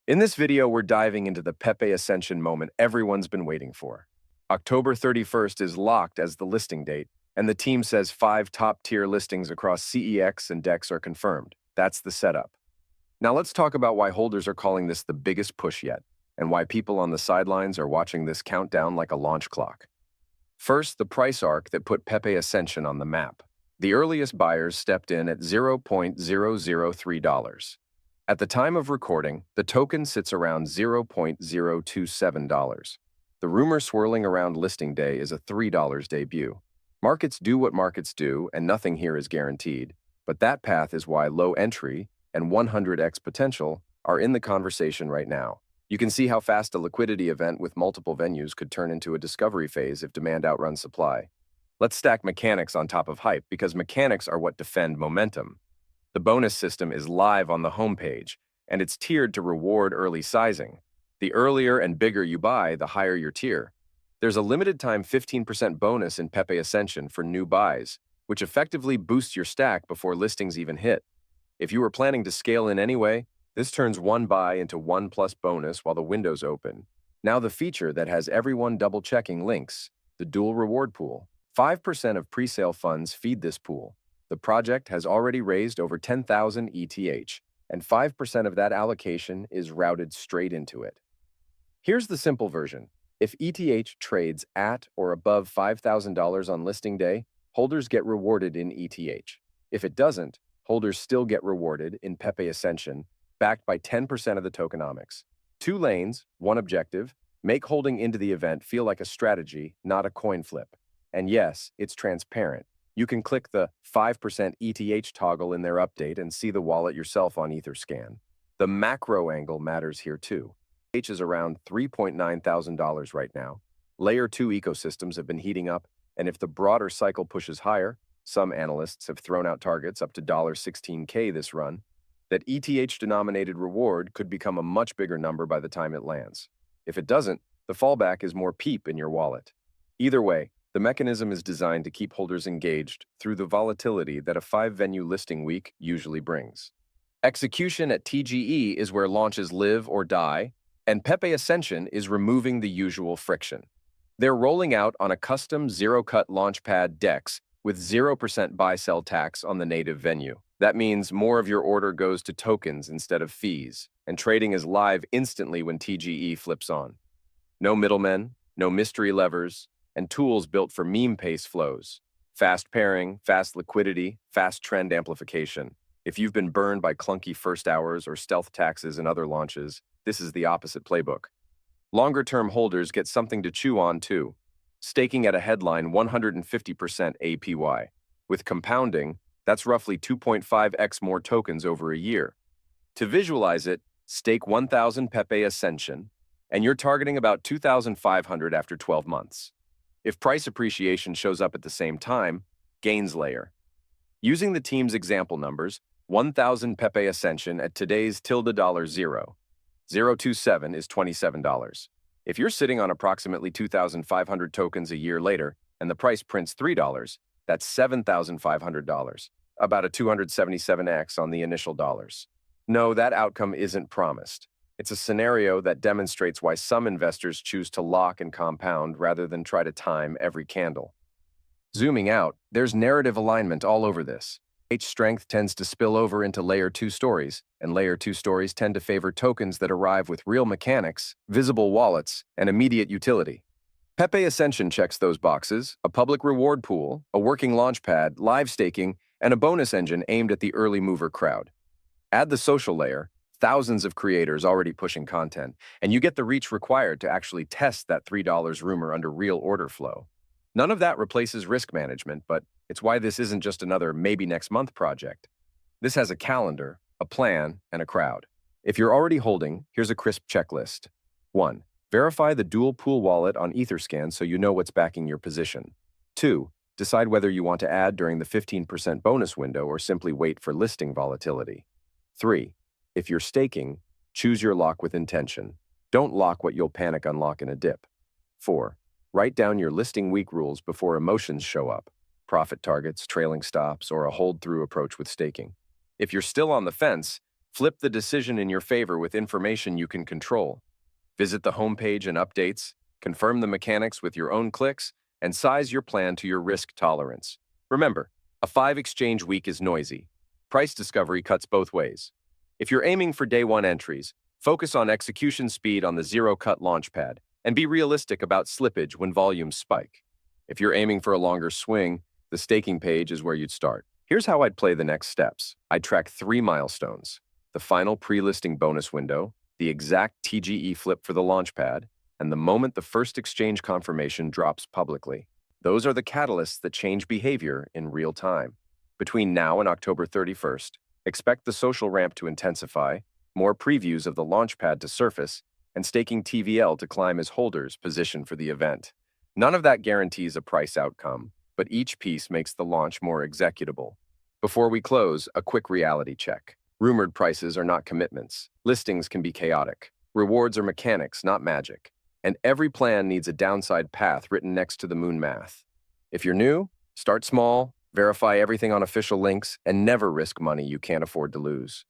In this video, we're diving into the Pepe Ascension moment everyone's been waiting for. October 31st is locked as the listing date, and the team says 5 top-tier listings across CEX and DEX are confirmed. That's the setup. Now let's talk about why holders are calling this the biggest push yet, and why people on the sidelines are watching this countdown like a launch clock. First, the price arc that put Pepe Ascension on the map. The earliest buyers stepped in at $0.003. At the time of recording, the token sits around $0.027. The rumor swirling around listing day is a $3 debut. Markets do what markets do, and nothing here is guaranteed, but that path is why low entry and 100x potential are in the conversation right now. You can see how fast a liquidity event with multiple venues could turn into a discovery phase if demand outruns supply. Let's stack mechanics on top of hype, because mechanics are what defend momentum. The bonus system is live on the homepage, and it's tiered to reward early sizing. The earlier and bigger you buy, the higher your tier. There's a limited-time 15% bonus in Pepe Ascension for new buys, which effectively boosts your stack before listings even hit. If you were planning to scale in anyway, this turns one buy into 1+ bonus while the window's open. Now the feature that has everyone double-checking links, the dual reward pool. 5% of pre-sale funds feed this pool. The project has already raised over 10,000 ETH, and 5% of that allocation is routed straight into it. Here's the simple version. If ETH trades at or above $5,000 on listing day, holders get rewarded in ETH. If it doesn't, holders still get rewarded in Pepe Ascension, backed by 10% of the tokenomics. 2 lanes, 1 objective, make holding into the event feel like a strategy, not a coin flip. And yes, it's transparent. You can click the 5% ETH toggle in their update and see the wallet yourself on Etherscan. The macro angle matters here too. ETH is around $3,900 right now. Layer 2 ecosystems have been heating up, and if the broader cycle pushes higher, some analysts have thrown out targets up to $16K this run, that ETH-denominated reward could become a much bigger number by the time it lands. If it doesn't, the fallback is more PEAP in your wallet. Either way, the mechanism is designed to keep holders engaged through the volatility that a 5-venue listing week usually brings. Execution at TGE is where launches live or die, and Pepe Ascension is removing the usual friction. They're rolling out on a custom zero-cut launchpad DEX with 0% buy-sell tax on the native venue. That means more of your order goes to tokens instead of fees, and trading is live instantly when TGE flips on. No middlemen, no mystery levers, and tools built for meme-pace flows. Fast pairing, fast liquidity, fast trend amplification. If you've been burned by clunky first hours or stealth taxes in other launches, this is the opposite playbook. Longer-term holders get something to chew on too. Staking at a headline 150% APY. With compounding, that's roughly 2.5x more tokens over a year. To visualize it, stake 1,000 Pepe Ascension, and you're targeting about 2,500 after 12 months. If price appreciation shows up at the same time, gains layer. Using the team's example numbers, 1,000 Pepe Ascension at today's $0.027 is $27. If you're sitting on approximately 2,500 tokens a year later, and the price prints $3, that's $7,500, about a 277x on the initial dollars. No, that outcome isn't promised. It's a scenario that demonstrates why some investors choose to lock and compound rather than try to time every candle. Zooming out, there's narrative alignment all over this. Strength tends to spill over into Layer 2 stories, and Layer 2 stories tend to favor tokens that arrive with real mechanics, visible wallets, and immediate utility. Pepe Ascension checks those boxes: a public reward pool, a working launchpad, live staking, and a bonus engine aimed at the early mover crowd. Add the social layer, thousands of creators already pushing content, and you get the reach required to actually test that $3 rumor under real order flow. None of that replaces risk management, but it's why this isn't just another maybe next month project. This has a calendar, a plan, and a crowd. If you're already holding, here's a crisp checklist. 1. Verify the dual pool wallet on Etherscan so you know what's backing your position. 2. Decide whether you want to add during the 15% bonus window or simply wait for listing volatility. 3. If you're staking, choose your lock with intention. Don't lock what you'll panic unlock in a dip. 4. Write down your listing week rules before emotions show up. Profit targets, trailing stops, or a hold-through approach with staking. If you're still on the fence, Flip the decision in your favor with information you can control. Visit the homepage and updates, confirm the mechanics with your own clicks, and size your plan to your risk tolerance. Remember, a 5-exchange week is noisy. Price discovery cuts both ways. If you're aiming for day one entries, focus on execution speed on the zero-cut launchpad, and be realistic about slippage when volumes spike. If you're aiming for a longer swing, the staking page is where you'd start. Here's how I'd play the next steps. I'd track 3 milestones: the final pre-listing bonus window, the exact TGE flip for the launchpad, and the moment the first exchange confirmation drops publicly. Those are the catalysts that change behavior in real time. Between now and October 31st, expect the social ramp to intensify, more previews of the launchpad to surface, and staking TVL to climb as holders position for the event. None of that guarantees a price outcome, but each piece makes the launch more executable. Before we close, a quick reality check. Rumored prices are not commitments. Listings can be chaotic. Rewards are mechanics, not magic. And every plan needs a downside path written next to the moon math. If you're new, start small, verify everything on official links, and never risk money you can't afford to lose.